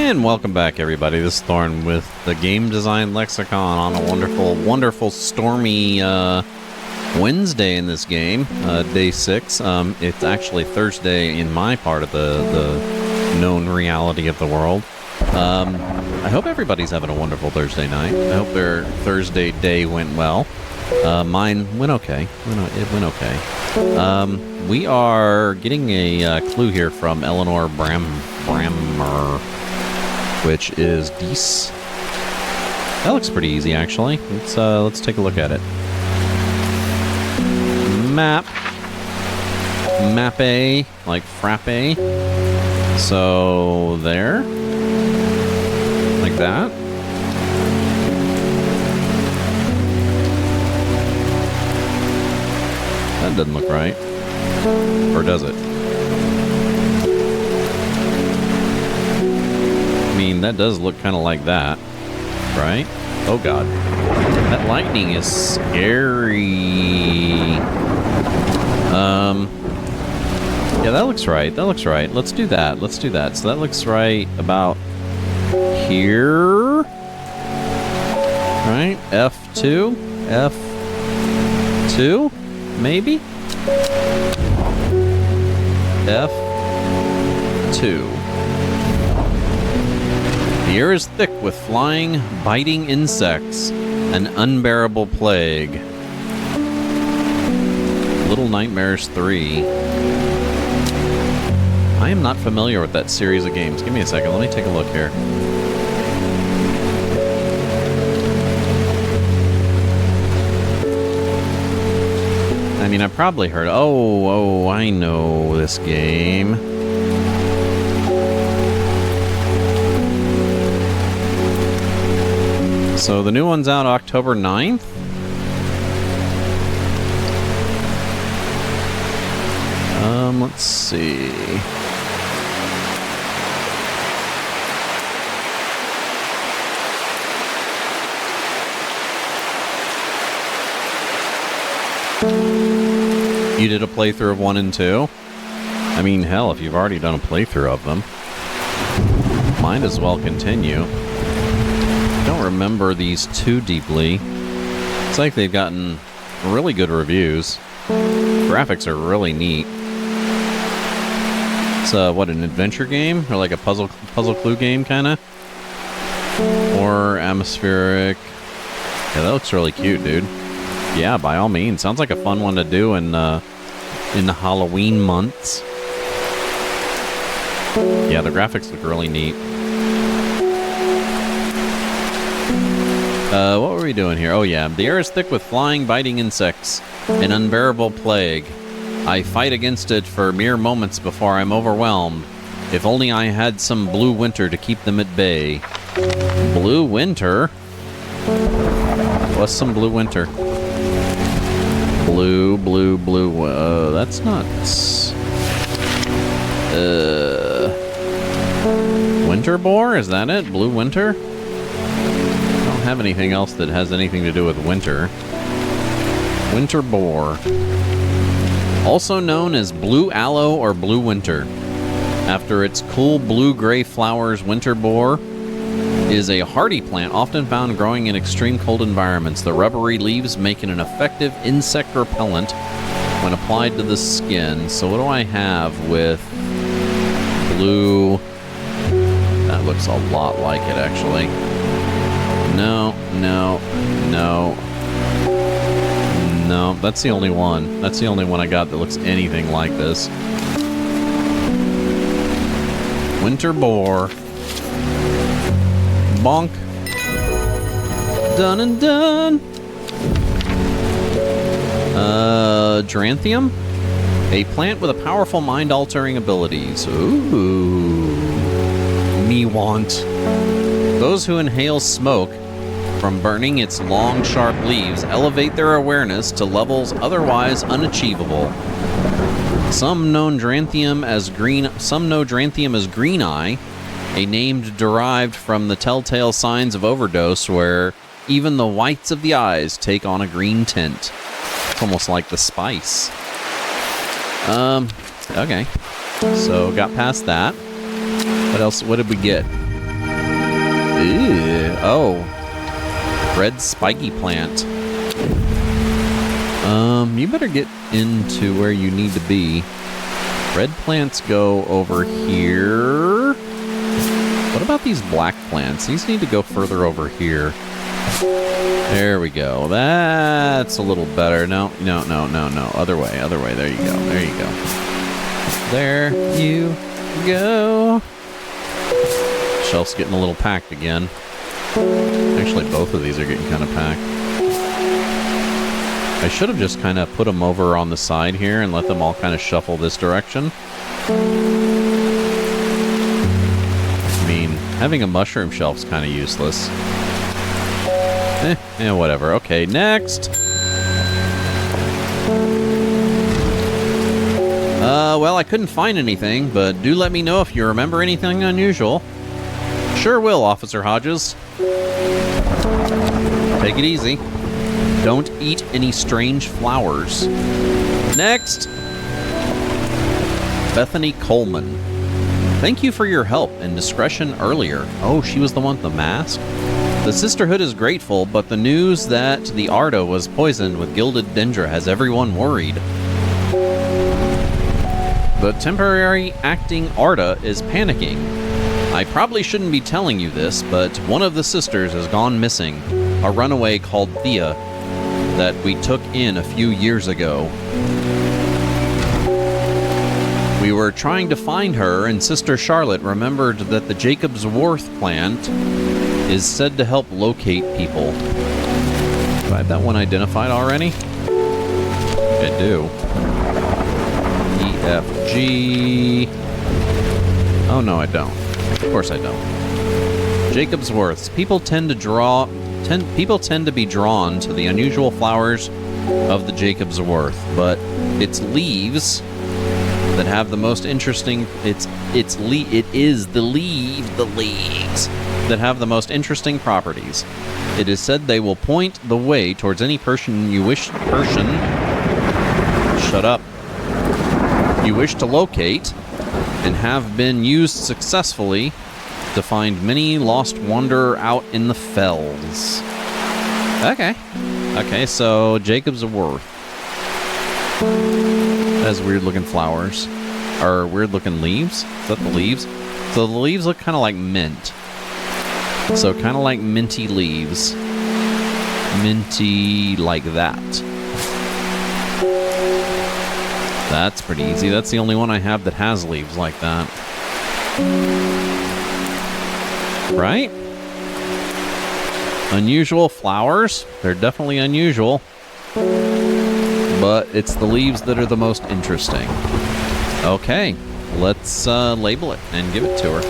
And welcome back, everybody. This is Thorn with the Game Design Lexicon on a wonderful, wonderful stormy Wednesday in this game, day 6. It's actually Thursday in my part of the known reality of the world. I hope everybody's having a wonderful Thursday night. I hope their Thursday day went well. Mine went okay. It went okay. We are getting a clue here from Eleanor Brammer, which is Dice. That looks pretty easy, actually. Let's take a look at it. Map A, like frappe. So there, like that. That doesn't look right, or does it? I mean, that does look kind of like that, right? Oh god, that lightning is scary. Yeah, that looks right. That looks right. Let's do that. Let's do that. So that looks right about here, right? F2, F2, maybe. F2. The air is thick with flying, biting insects, an unbearable plague. Little Nightmares 3. I am not familiar with that series of games. Give me a second, let me take a look here. I mean, I've probably heard, oh, I know this game. So the new one's out October 9th. Let's see. You did a playthrough of 1 and 2? I mean, hell, if you've already done a playthrough of them, might as well continue. I don't remember these too deeply. It's like they've gotten really good reviews. Graphics are really neat. It's what, an adventure game? Or like a puzzle clue game, kinda? Or atmospheric. Yeah, that looks really cute, dude. Yeah, by all means. Sounds like a fun one to do in the Halloween months. Yeah, the graphics look really neat. What were we doing here? Oh yeah, the air is thick with flying, biting insects. An unbearable plague. I fight against it for mere moments before I'm overwhelmed. If only I had some blue winter to keep them at bay. Blue winter? What's some blue winter? Blue. That's not... Winter boar? Is that it? Blue winter? I don't have anything else that has anything to do with winter. Winter boar. Also known as blue aloe or blue winter. After its cool blue-gray flowers, winter boar is a hardy plant often found growing in extreme cold environments. The rubbery leaves make it an effective insect repellent when applied to the skin. So what do I have with blue? That looks a lot like it, actually. No, that's the only one. That's the only one I got that looks anything like this. Winter boar. Bonk. Done and done. Dranthium? A plant with a powerful mind-altering abilities. Ooh. Me want. Those who inhale smoke from burning its long, sharp leaves elevate their awareness to levels otherwise unachievable. Some know Dranthium as green eye, a name derived from the telltale signs of overdose where even the whites of the eyes take on a green tint. It's almost like the spice. Okay. So got past that. What else? What did we get? Ew. Oh. Red spiky plant. You better get into where you need to be. Red plants go over here. What about these black plants? These need to go further over here. There we go. That's a little better. No. Other way. There you go. There you go. Shelf's getting a little packed again. Actually, both of these are getting kind of packed. I should have just kind of put them over on the side here and let them all kind of shuffle this direction. I mean, having a mushroom shelf's kind of useless. Whatever. Okay, next. Well, I couldn't find anything, but do let me know if you remember anything unusual. Sure will, Officer Hodges. Take it easy. Don't eat any strange flowers. Next. Bethany Coleman. Thank you for your help and discretion earlier. Oh, she was the one with the mask? The Sisterhood is grateful, but the news that the Arda was poisoned with gilded dendra has everyone worried. The temporary acting Arda is panicking. I probably shouldn't be telling you this, but one of the sisters has gone missing. A runaway called Thea that we took in a few years ago. We were trying to find her, and Sister Charlotte remembered that the Jacob's Worth plant is said to help locate people. Do I have that one identified already? I do. E, F, G. Oh, no, I don't. Of course I don't. Jacob's Worths. People tend to be drawn to the unusual flowers of the Jacob's Worth, but its leaves that have the most interesting the leaves that have the most interesting properties. It is said they will point the way towards any person you wish to locate, and have been used successfully to find many lost wander out in the fells. Okay, so Jacob's Worth has weird looking flowers. Or weird looking leaves? Is that the leaves? So the leaves look kind of like mint. So kind of like minty leaves. Minty like that. That's pretty easy. That's the only one I have that has leaves like that. Right? Unusual flowers. They're definitely unusual. But it's the leaves that are the most interesting. Okay. Let's label it and give it to her.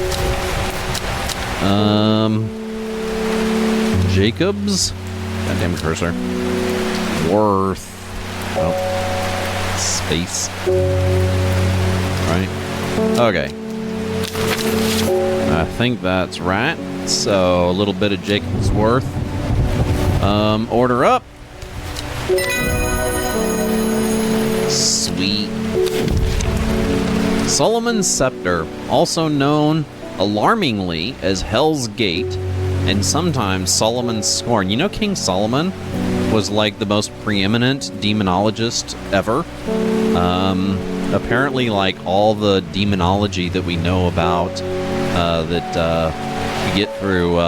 Jacob's. Goddamn cursor. Worth. Oh. Space. Right. Okay. I think that's right. So a little bit of Jacob's Worth. Order up. Sweet. Solomon's Scepter, also known alarmingly as Hell's Gate, and sometimes Solomon's Scorn. You know, King Solomon was like the most preeminent demonologist ever. Apparently, like all the demonology that we know about that you get through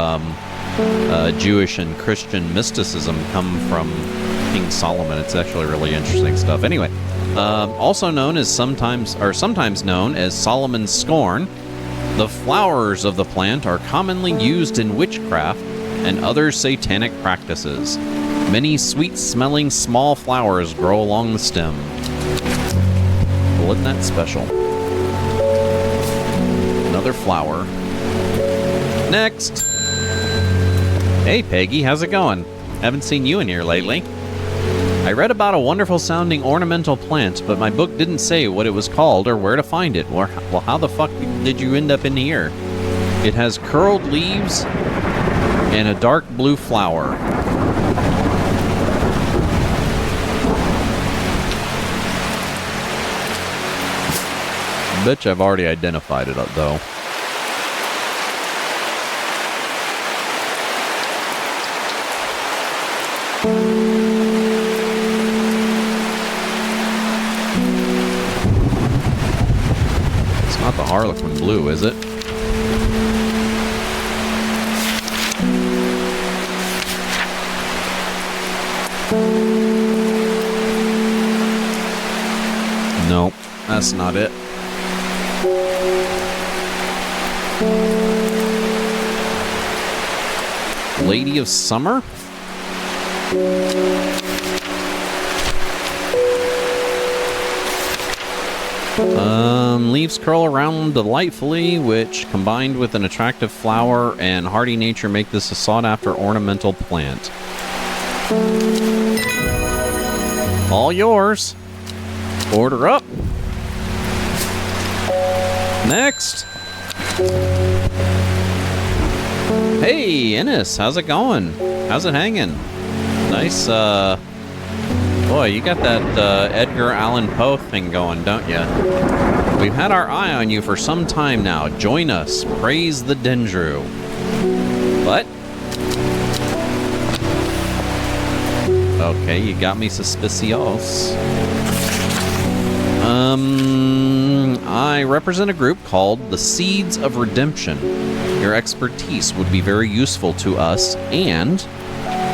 Jewish and Christian mysticism come from King Solomon. It's actually really interesting stuff. Anyway, also known as sometimes known as Solomon's Scorn, the flowers of the plant are commonly used in witchcraft and other satanic practices. Many sweet-smelling small flowers grow along the stem. Well, isn't that special? Another flower. Next! Hey, Peggy, how's it going? Haven't seen you in here lately. I read about a wonderful sounding ornamental plant, but my book didn't say what it was called or where to find it. Well, how the fuck did you end up in here? It has curled leaves and a dark blue flower. Bet you I've already identified it, though. not the Harlequin blue, is it? Nope, that's not it. Lady of Summer? Leaves curl around delightfully, which, combined with an attractive flower and hardy nature, make this a sought-after ornamental plant. All yours. Order up. Next. Hey, Ennis, how's it going? How's it hanging? Nice, boy, you got that Edgar Allan Poe thing going, don't you? We've had our eye on you for some time now. Join us. Praise the Dendru. What? Okay, you got me suspicious. I represent a group called the Seeds of Redemption. Your expertise would be very useful to us, and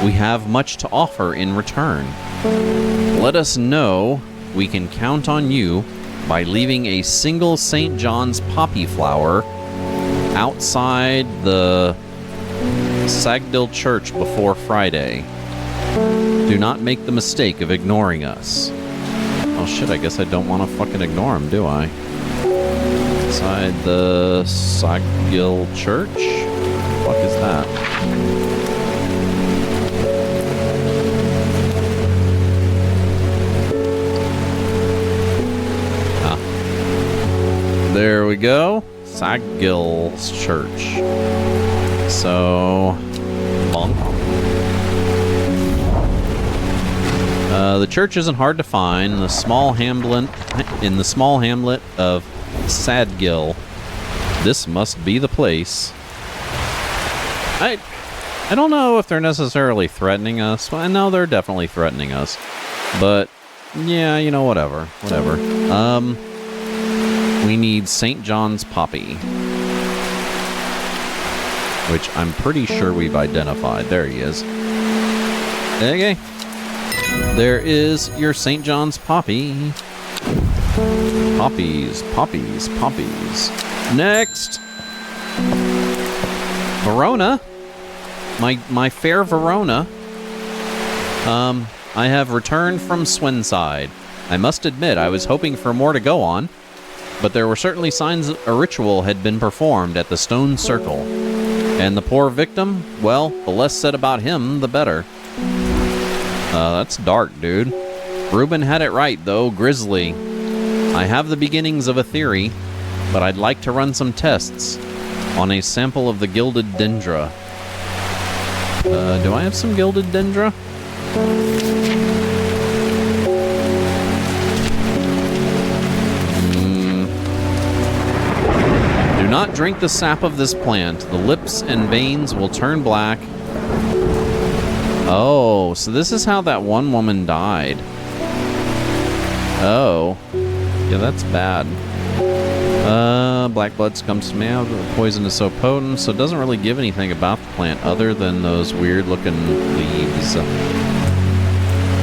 we have much to offer in return. Let us know we can count on you by leaving a single St. John's poppy flower outside the Sagdill Church before Friday. Do not make the mistake of ignoring us. Oh shit, I guess I don't want to fucking ignore him, do I? Inside the Sagdill Church? What the fuck is that? There we go. Saggill's Church. So, bonk. The church isn't hard to find in the small hamlet of Sadgill. This must be the place. I don't know if they're necessarily threatening us. Well, no, they're definitely threatening us. But yeah, you know, whatever. We need St. John's Poppy, which I'm pretty sure we've identified. There he is. Okay. There is your St. John's Poppy. Poppies, poppies, poppies. Next. Verona. My fair Verona. I have returned from Swenside. I must admit, I was hoping for more to go on, but there were certainly signs a ritual had been performed at the Stone Circle. And the poor victim, well, the less said about him, the better. That's dark, dude. Reuben had it right, though, Grizzly. I have the beginnings of a theory, but I'd like to run some tests on a sample of the gilded dendra. Do I have some gilded dendra? Do not drink the sap of this plant. The lips and veins will turn black. Oh, so this is how that one woman died. Oh. Yeah, that's bad. Black blood comes from out. The poison is so potent, so it doesn't really give anything about the plant other than those weird-looking leaves,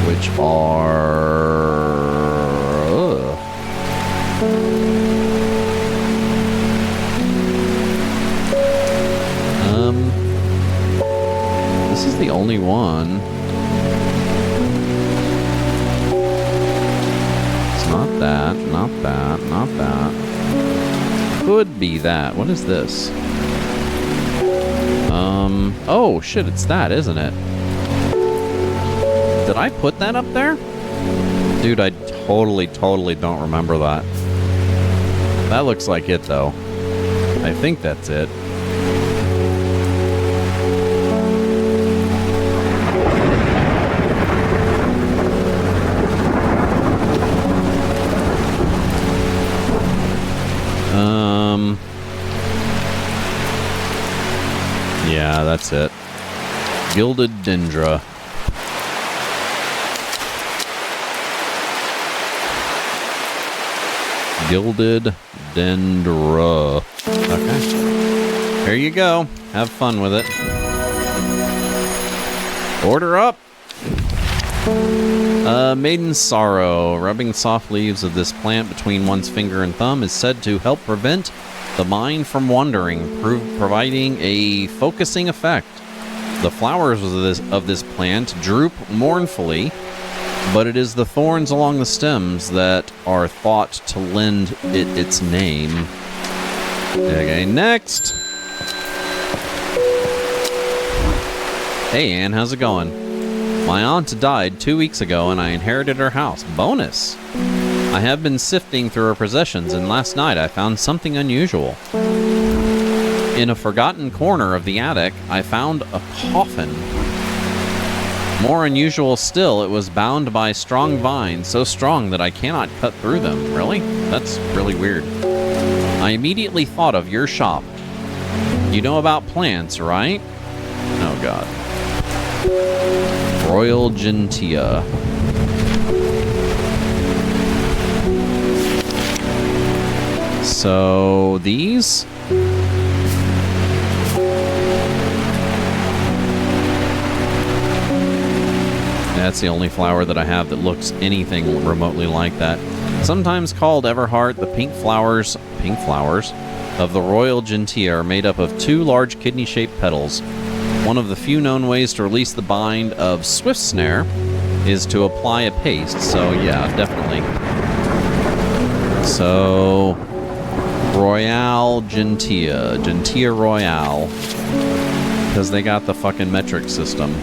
which are... This is the only one. It's not that, not that, not that. Could be that. What is this? Oh shit, it's that, isn't it? Did I put that up there? Dude, I totally don't remember that. That looks like it, though. I think that's it. Yeah, that's it. Gilded Dendra. Gilded Dendra. Okay. There you go. Have fun with it. Order up. Maiden Sorrow. Rubbing soft leaves of this plant between one's finger and thumb is said to help prevent the mind from wandering, providing a focusing effect. The flowers of this plant droop mournfully, but it is the thorns along the stems that are thought to lend it its name. Okay, next. Hey, Ann, how's it going? My aunt died 2 weeks ago, and I inherited her house. Bonus! I have been sifting through her possessions, and last night I found something unusual. In a forgotten corner of the attic, I found a coffin. More unusual still, it was bound by strong vines, so strong that I cannot cut through them. Really? That's really weird. I immediately thought of your shop. You know about plants, right? Oh, God. Royal Gentian. So, these? That's the only flower that I have that looks anything remotely like that. Sometimes called Everheart, the pink flowers of the Royal Gentian are made up of 2 large kidney-shaped petals. One of the few known ways to release the bind of Swift Snare is to apply a paste, so yeah, definitely. So, Royale Gentian Royale, because they got the fucking metric system.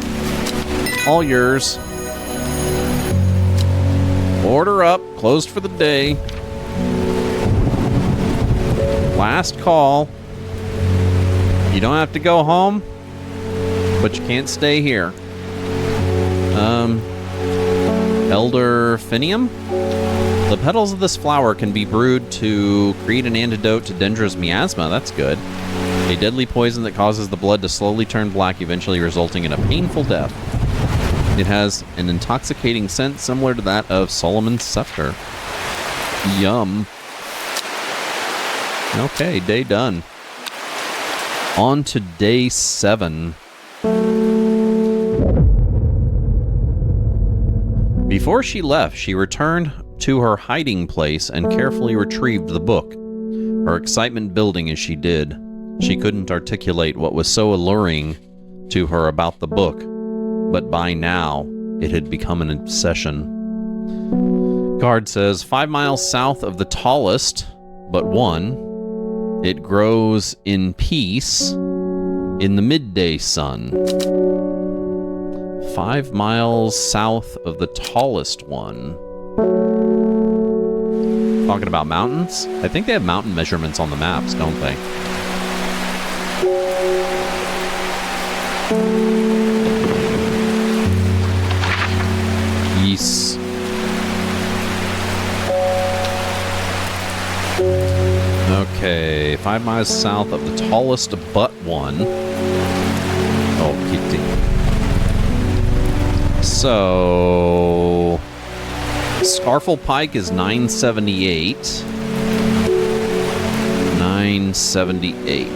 All yours. Order up, closed for the day. Last call. You don't have to go home, but you can't stay here. Elder Phinium? The petals of this flower can be brewed to create an antidote to Dendra's miasma. That's good. A deadly poison that causes the blood to slowly turn black, eventually resulting in a painful death. It has an intoxicating scent similar to that of Solomon's Scepter. Yum. Okay, day done. On to day 7. Before she left, she returned to her hiding place and carefully retrieved the book, her excitement building as she did. She couldn't articulate what was so alluring to her about the book, but by now, it had become an obsession. Card says, 5 miles south of the tallest, but one, it grows in peace in the midday sun. 5 miles south of the tallest one. Talking about mountains? I think they have mountain measurements on the maps, don't they? Yes. Okay, 5 miles south of the tallest but one. Oh, kitty. So, Scarfel Pike is 978. 978.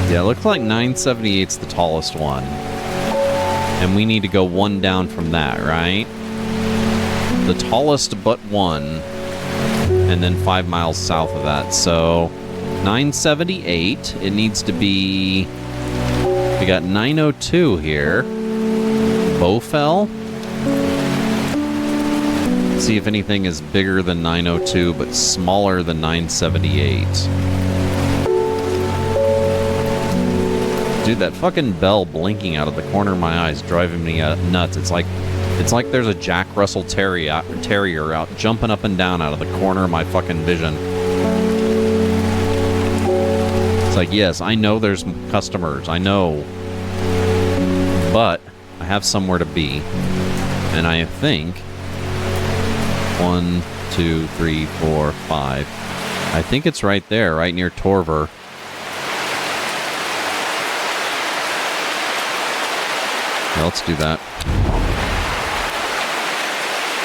Yeah, it looks like 978's the tallest one. And we need to go one down from that, right? The tallest but one. And then 5 miles south of that. So, 978. It needs to be... We got 902 here. Bowfell. Let's see if anything is bigger than 902, but smaller than 978. Dude, that fucking bell blinking out of the corner of my eyes driving me nuts. It's like there's a Jack Russell Terrier out jumping up and down out of the corner of my fucking vision. It's like, yes, I know there's customers. I know. But I have somewhere to be. And I think 1, 2, 3, 4, 5. I I think it's right there, right near Torver. Yeah, let's do that.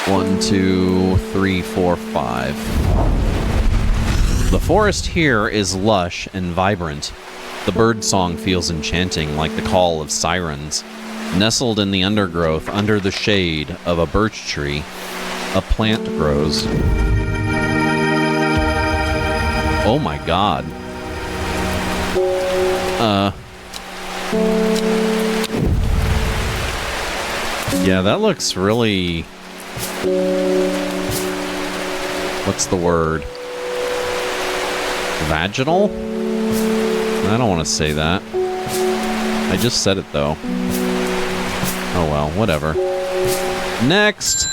1, 2, 3, 4, 5. The forest here is lush and vibrant. The bird song feels enchanting, like the call of sirens. Nestled in the undergrowth, under the shade of a birch tree, a plant grows. Oh my god. Yeah, that looks really... What's the word? Vaginal? I don't want to say that. I just said it, though. Oh well, whatever. Next!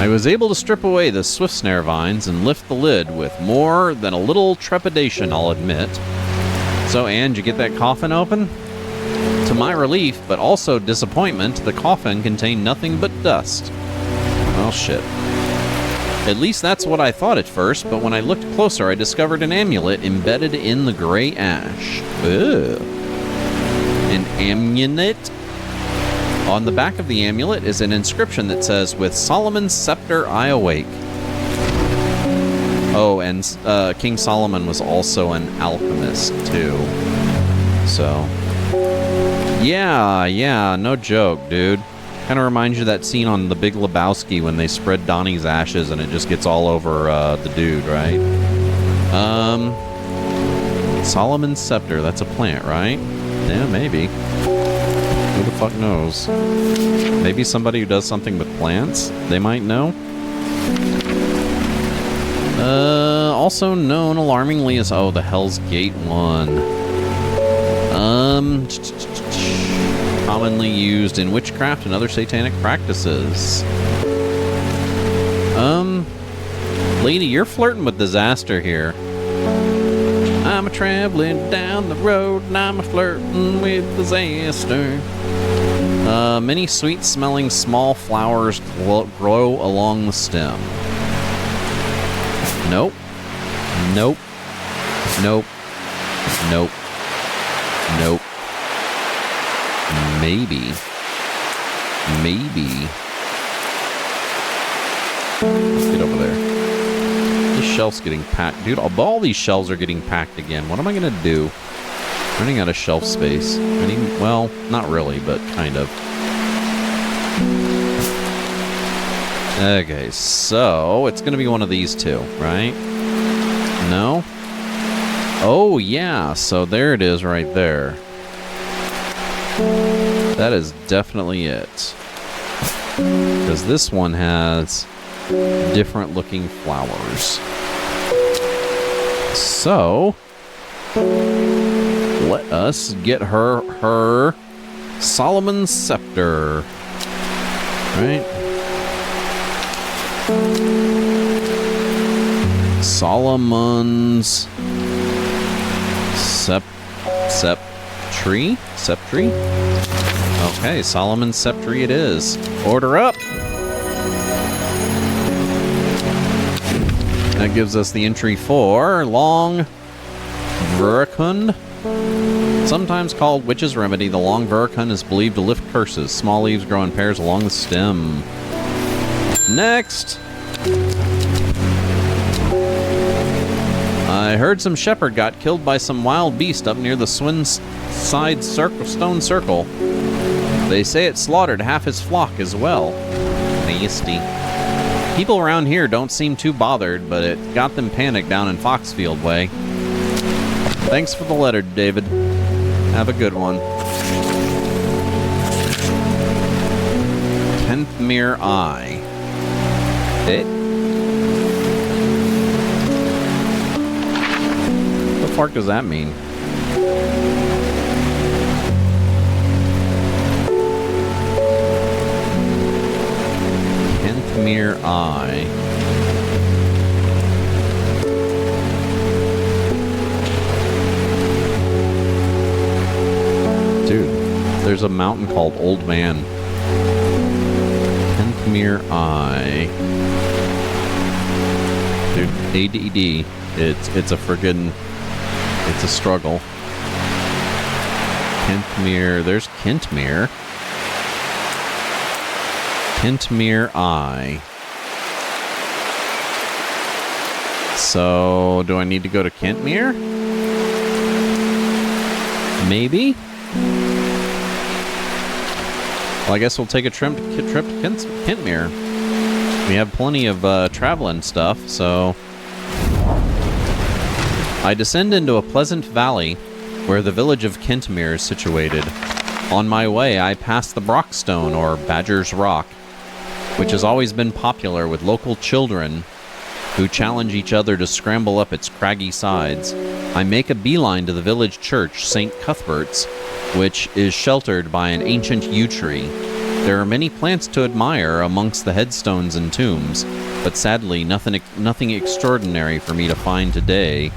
I was able to strip away the swift snare vines and lift the lid with more than a little trepidation, I'll admit. So, Anne, did you get that coffin open? To my relief, but also disappointment, the coffin contained nothing but dust. Well, shit. At least that's what I thought at first, but when I looked closer, I discovered an amulet embedded in the gray ash. Ugh. An amulet? On the back of the amulet is an inscription that says, "With Solomon's scepter I awake." Oh, and King Solomon was also an alchemist, too. So... Yeah, no joke, dude. Kind of reminds you of that scene on The Big Lebowski when they spread Donnie's ashes and it just gets all over the dude, right? Solomon's scepter, that's a plant, right? Yeah, maybe. Who the fuck knows? Maybe somebody who does something with plants? They might know? Also known alarmingly as... Oh, the Hell's Gate one. Commonly used in witchcraft and other satanic practices. Lady, you're flirting with disaster here. I'm a-traveling down the road and I'm a-flirting with disaster. Many sweet-smelling small flowers grow along the stem. Nope. Nope. Nope. Nope. Nope. Maybe. Get over there. This shelf's getting packed. Dude, all these shelves are getting packed again. What am I going to do? Running out of shelf space. Well, not really, but kind of. Okay, so it's going to be one of these two, right? No? Oh, yeah. So there it is right there. That is definitely it. Because this one has different looking flowers. So, let us get her Solomon's scepter. Right? Solomon's Sceptry? Okay, Solomon's Sceptry it is. Order up! That gives us the entry for Long Veracund. Sometimes called Witch's Remedy, the Long Veracund is believed to lift curses. Small leaves grow in pairs along the stem. Next! I heard some shepherd got killed by some wild beast up near the Swinside Stone Circle. They say it slaughtered half his flock as well. Nasty. People around here don't seem too bothered, but it got them panicked down in Foxfield Way. Thanks for the letter, David. Have a good one. Tenthmere Eye. It? What the fuck does that mean? Tenthmere Eye. Dude, there's a mountain called Old Man. Tenthmere Eye. dude. ADD. It's a friggin'... It's a struggle. Kentmere. There's Kentmere. Kentmere Eye. So, do I need to go to Kentmere? Maybe? Well, I guess we'll take a trip to Kentmere. We have plenty of traveling stuff, so... I descend into a pleasant valley where the village of Kentmere is situated. On my way, I pass the Brockstone, or Badger's Rock, which has always been popular with local children who challenge each other to scramble up its craggy sides. I make a beeline to the village church, St. Cuthbert's, which is sheltered by an ancient yew tree. There are many plants to admire amongst the headstones and tombs, but sadly nothing extraordinary for me to find today.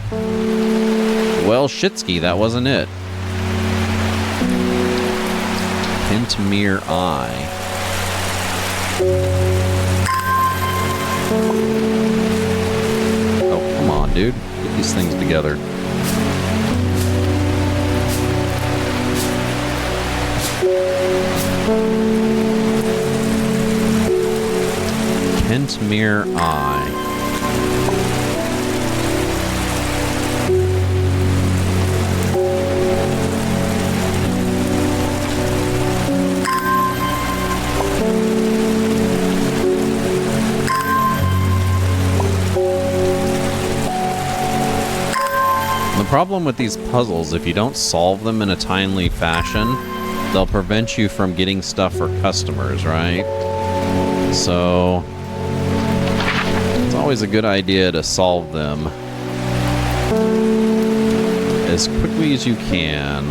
Well, shitski, that wasn't it. Kentmere Eye. Oh, come on, dude. Get these things together. Kentmere Eye. The problem with these puzzles, if you don't solve them in a timely fashion, they'll prevent you from getting stuff for customers, right? So, it's always a good idea to solve them as quickly as you can.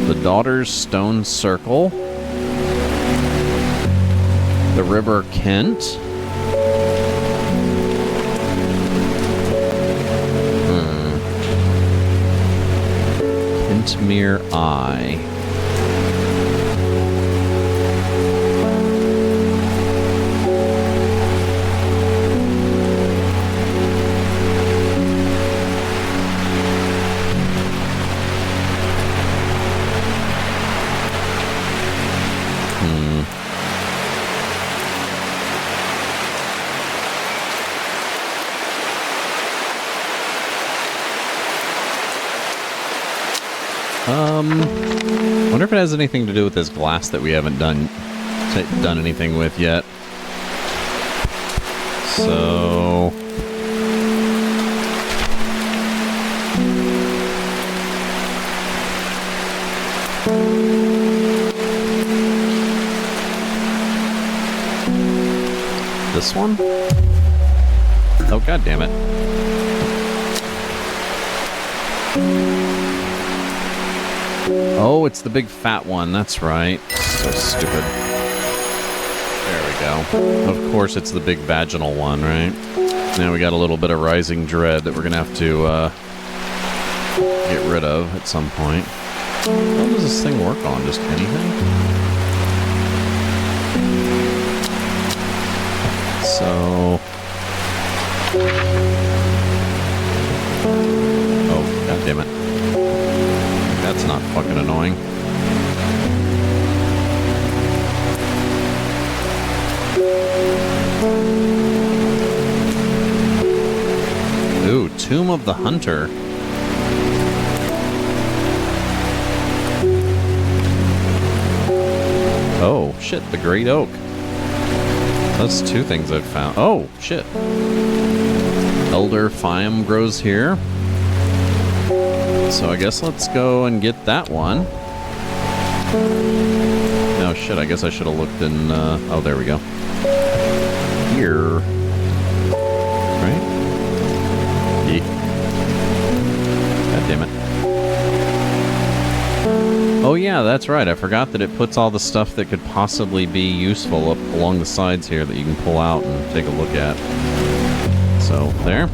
The Daughter's Stone Circle. The River Kent. Kentmere Eye. Wonder if it has anything to do with this glass that we haven't done anything with yet. So... this one? Oh, god damn it. Oh, it's the big fat one. That's right. So stupid. There we go. Of course, it's the big vaginal one, right? Now we got a little bit of rising dread that we're going to have to get rid of at some point. How does this thing work on? Just anything? So... oh, god damn it. That's not fucking annoying. Ooh, Tomb of the Hunter. Oh, shit, the Great Oak. That's two things I've found. Oh, shit. Elder Phiam grows here. So I guess let's go and get that one. Oh shit, I guess I should have looked in, oh, there we go. Here. Right? Yeet. God damn it. Oh yeah, that's right, I forgot that it puts all the stuff that could possibly be useful up along the sides here that you can pull out and take a look at. So, there.